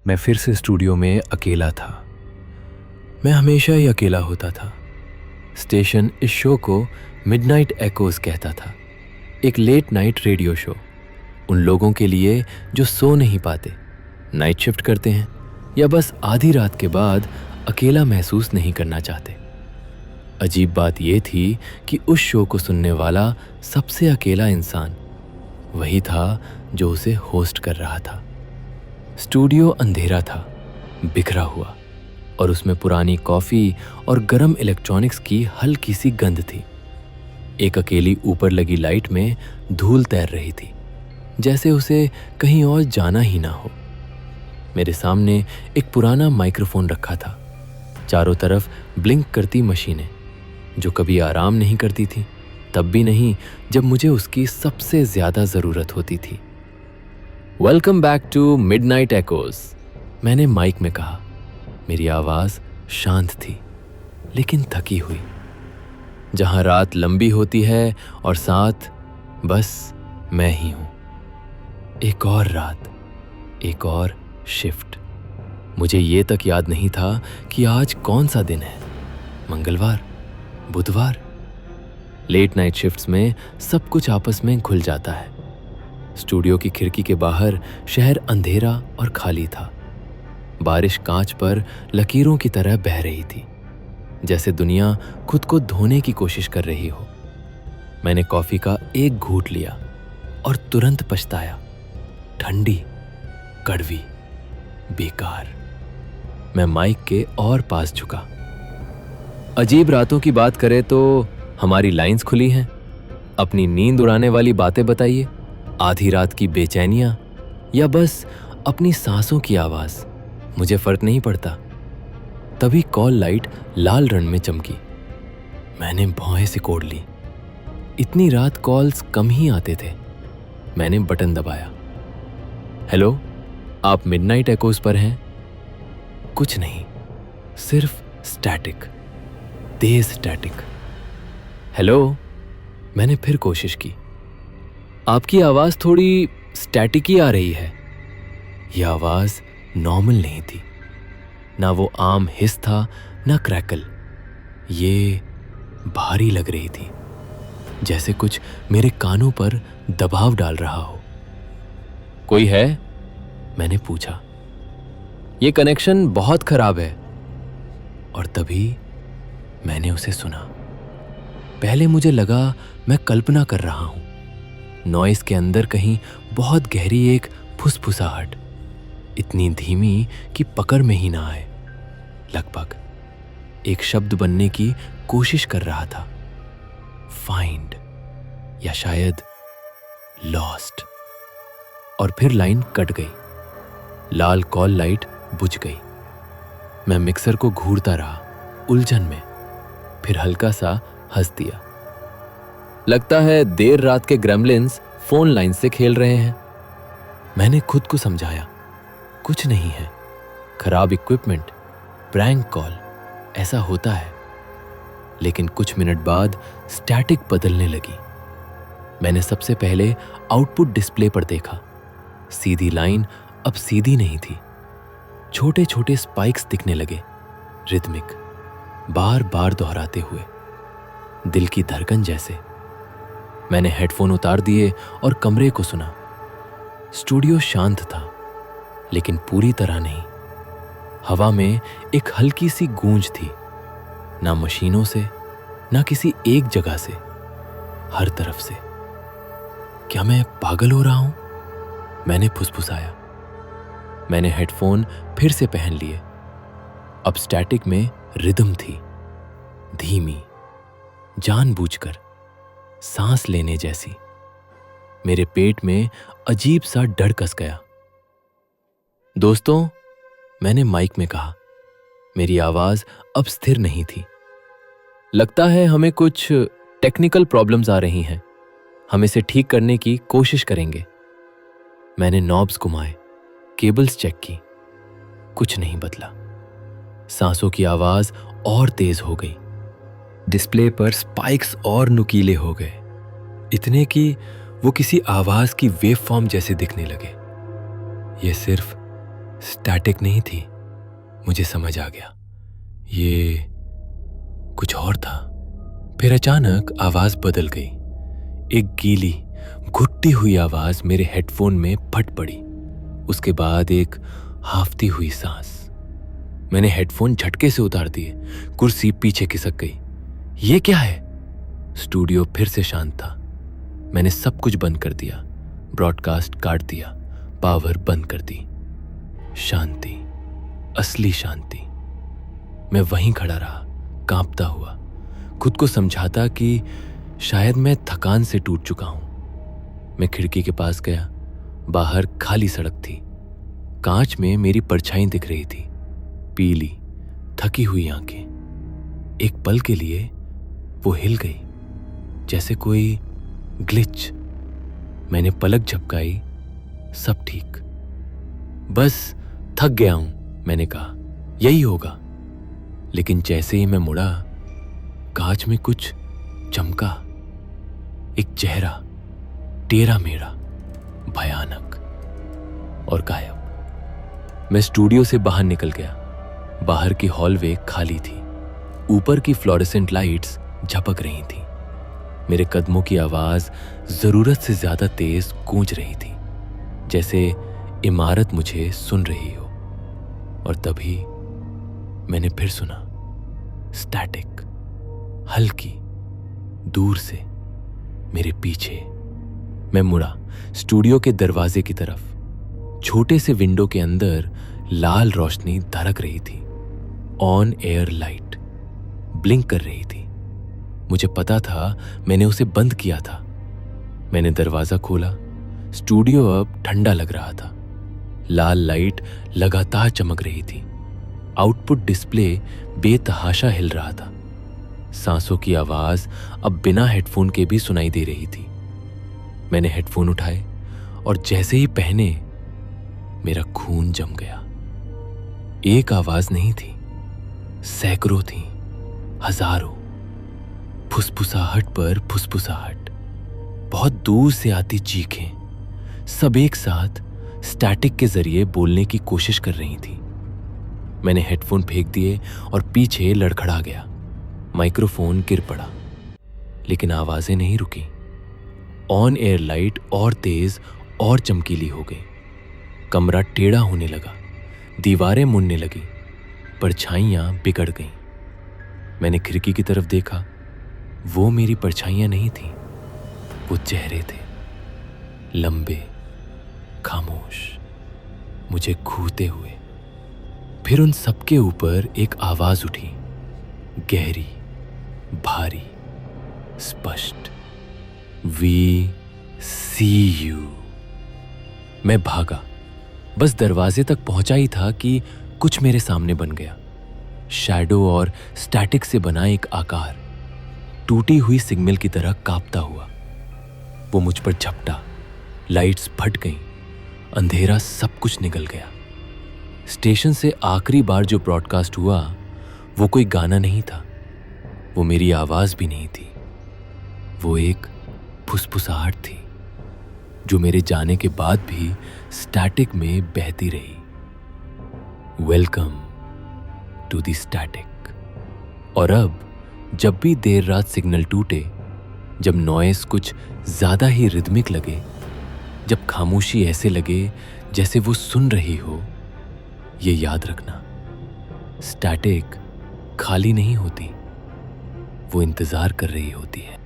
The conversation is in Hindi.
मैं फिर से स्टूडियो में अकेला था। मैं हमेशा ही अकेला होता था। स्टेशन इस शो को मिडनाइट एकोज कहता था, एक लेट नाइट रेडियो शो उन लोगों के लिए जो सो नहीं पाते, नाइट शिफ्ट करते हैं या बस आधी रात के बाद अकेला महसूस नहीं करना चाहते। अजीब बात यह थी कि उस शो को सुनने वाला सबसे अकेला इंसान वही था जो उसे होस्ट कर रहा था। स्टूडियो अंधेरा था, बिखरा हुआ, और उसमें पुरानी कॉफी और गर्म इलेक्ट्रॉनिक्स की हल्की सी गंध थी। एक अकेली ऊपर लगी लाइट में धूल तैर रही थी, जैसे उसे कहीं और जाना ही ना हो। मेरे सामने एक पुराना माइक्रोफोन रखा था, चारों तरफ ब्लिंक करती मशीनें जो कभी आराम नहीं करती थी, तब भी नहीं जब मुझे उसकी सबसे ज्यादा जरूरत होती थी। Welcome back to midnight echoes, मैंने माइक में कहा। मेरी आवाज शांत थी लेकिन थकी हुई। जहां रात लंबी होती है और साथ बस मैं ही हूं। एक और रात, एक और शिफ्ट। मुझे ये तक याद नहीं था कि आज कौन सा दिन है, मंगलवार, बुधवार। लेट नाइट शिफ्ट्स में सब कुछ आपस में घुल जाता है। स्टूडियो की खिड़की के बाहर शहर अंधेरा और खाली था। बारिश कांच पर लकीरों की तरह बह रही थी, जैसे दुनिया खुद को धोने की कोशिश कर रही हो। मैंने कॉफी का एक घूंट लिया और तुरंत पछताया। ठंडी, कड़वी, बेकार। मैं माइक के और पास झुका। अजीब रातों की बात करें तो हमारी लाइंस खुली हैं। अपनी नींद उड़ाने वाली बातें बताइए, आधी रात की बेचैनियां या बस अपनी सांसों की आवाज, मुझे फर्क नहीं पड़ता। तभी कॉल लाइट लाल रंग में चमकी। मैंने भौहें सिकोड़ ली। इतनी रात कॉल्स कम ही आते थे। मैंने बटन दबाया। हेलो, आप मिडनाइट एकोज पर हैं? कुछ नहीं, सिर्फ स्टैटिक, तेज स्टैटिक। हेलो, मैंने फिर कोशिश की। आपकी आवाज थोड़ी स्टैटिक ही आ रही है। यह आवाज नॉर्मल नहीं थी। ना वो आम हिस था, ना क्रैकल। ये भारी लग रही थी, जैसे कुछ मेरे कानों पर दबाव डाल रहा हो। कोई है? मैंने पूछा। ये कनेक्शन बहुत खराब है। और तभी मैंने उसे सुना। पहले मुझे लगा मैं कल्पना कर रहा हूं। नॉइस के अंदर कहीं बहुत गहरी एक फुसफुसाहट, इतनी धीमी कि पकड़ में ही ना आए। लगभग एक शब्द बनने की कोशिश कर रहा था। फाइंड या शायद लॉस्ट। और फिर लाइन कट गई। लाल कॉल लाइट बुझ गई। मैं मिक्सर को घूरता रहा, उलझन में। फिर हल्का सा हंस दिया। लगता है देर रात के ग्रेमलिन्स फोन लाइन से खेल रहे हैं। मैंने खुद को समझाया, कुछ नहीं है, खराब इक्विपमेंट, प्रैंक कॉल, ऐसा होता है। लेकिन कुछ मिनट बाद स्टैटिक बदलने लगी। मैंने सबसे पहले आउटपुट डिस्प्ले पर देखा। सीधी लाइन अब सीधी नहीं थी। छोटे छोटे स्पाइक्स दिखने लगे, रिदमिक, बार बार दोहराते हुए, दिल की धड़कन जैसे। मैंने हेडफोन उतार दिए और कमरे को सुना। स्टूडियो शांत था, लेकिन पूरी तरह नहीं। हवा में एक हल्की सी गूंज थी, ना मशीनों से, ना किसी एक जगह से, हर तरफ से। क्या मैं पागल हो रहा हूं? मैंने फुसफुसाया। मैंने हेडफोन फिर से पहन लिए। अब स्टैटिक में रिदम थी, धीमी, जानबूझकर, सांस लेने जैसी। मेरे पेट में अजीब सा डर कस गया। दोस्तों, मैंने माइक में कहा। मेरी आवाज अब स्थिर नहीं थी। लगता है हमें कुछ टेक्निकल प्रॉब्लम्स आ रही हैं। हम इसे ठीक करने की कोशिश करेंगे। मैंने नॉब्स घुमाए, केबल्स चेक की। कुछ नहीं बदला। सांसों की आवाज और तेज हो गई। डिस्प्ले पर स्पाइक्स और नुकीले हो गए, इतने कि वो किसी आवाज की वेव फॉर्म जैसे दिखने लगे। ये सिर्फ स्टैटिक नहीं थी, मुझे समझ आ गया, ये कुछ और था। फिर अचानक आवाज बदल गई। एक गीली घुटती हुई आवाज मेरे हेडफोन में फट पड़ी। उसके बाद एक हाफती हुई सांस। मैंने हेडफोन झटके से उतार दिए। कुर्सी पीछे खिसक गई। ये क्या है? स्टूडियो फिर से शांत था। मैंने सब कुछ बंद कर दिया, ब्रॉडकास्ट काट दिया, पावर बंद कर दी। शांति, असली शांति। मैं वहीं खड़ा रहा, कांपता हुआ, खुद को समझाता कि शायद मैं थकान से टूट चुका हूं। मैं खिड़की के पास गया। बाहर खाली सड़क थी। कांच में मेरी परछाई दिख रही थी, पीली, थकी हुई आंखें। एक पल के लिए वो हिल गई, जैसे कोई ग्लिच। मैंने पलक झपकाई, सब ठीक। बस थक गया हूं, मैंने कहा, यही होगा। लेकिन जैसे ही मैं मुड़ा, कांच में कुछ चमका। एक चेहरा, टेढ़ा मेढ़ा, भयानक, और गायब। मैं स्टूडियो से बाहर निकल गया। बाहर की हॉलवे खाली थी। ऊपर की फ्लोरेसेंट लाइट्स झपक रही थी। मेरे कदमों की आवाज जरूरत से ज्यादा तेज गूंज रही थी, जैसे इमारत मुझे सुन रही हो। और तभी मैंने फिर सुना, स्टैटिक, हल्की, दूर से, मेरे पीछे। मैं मुड़ा स्टूडियो के दरवाजे की तरफ। छोटे से विंडो के अंदर लाल रोशनी धड़क रही थी। ऑन एयर लाइट ब्लिंक कर रही थी। मुझे पता था मैंने उसे बंद किया था। मैंने दरवाजा खोला। स्टूडियो अब ठंडा लग रहा था। लाल लाइट लगातार चमक रही थी। आउटपुट डिस्प्ले बेतहाशा हिल रहा था। सांसों की आवाज अब बिना हेडफोन के भी सुनाई दे रही थी। मैंने हेडफोन उठाए और जैसे ही पहने, मेरा खून जम गया। एक आवाज नहीं थी, सैकड़ों थी, हजारों। फुसफुसाहट पर फुसफुसाहट, बहुत दूर से आती चीखें, सब एक साथ स्टैटिक के जरिए बोलने की कोशिश कर रही थी। मैंने हेडफोन फेंक दिए और पीछे लड़खड़ा गया। माइक्रोफोन गिर पड़ा, लेकिन आवाजें नहीं रुकी। ऑन एयर लाइट और तेज और चमकीली हो गई। कमरा टेढ़ा होने लगा, दीवारें मुड़ने लगी, परछाइयां बिगड़ गईं। मैंने खिड़की की तरफ देखा। वो मेरी परछाइयां नहीं थीं, वो चेहरे थे, लंबे, खामोश, मुझे घूरते हुए। फिर उन सबके ऊपर एक आवाज उठी, गहरी, भारी, स्पष्ट, वी सी यू। मैं भागा, बस दरवाजे तक पहुंचा ही था कि कुछ मेरे सामने बन गया। शैडो और स्टैटिक से बना एक आकार, टूटी हुई सिग्नल की तरह कांपता हुआ। वो मुझ पर झपटा। लाइट्स फट गईं, अंधेरा, सब कुछ निकल गया। स्टेशन से आखिरी बार जो ब्रॉडकास्ट हुआ, वो कोई गाना नहीं था, वो मेरी आवाज भी नहीं थी। वो एक फुसफुसाहट थी, जो मेरे जाने के बाद भी स्टैटिक में बहती रही। Welcome to the static. और अब जब भी देर रात सिग्नल टूटे, जब नॉइस कुछ ज्यादा ही रिदमिक लगे, जब खामोशी ऐसे लगे जैसे वो सुन रही हो, ये याद रखना, स्टैटिक खाली नहीं होती, वो इंतजार कर रही होती है।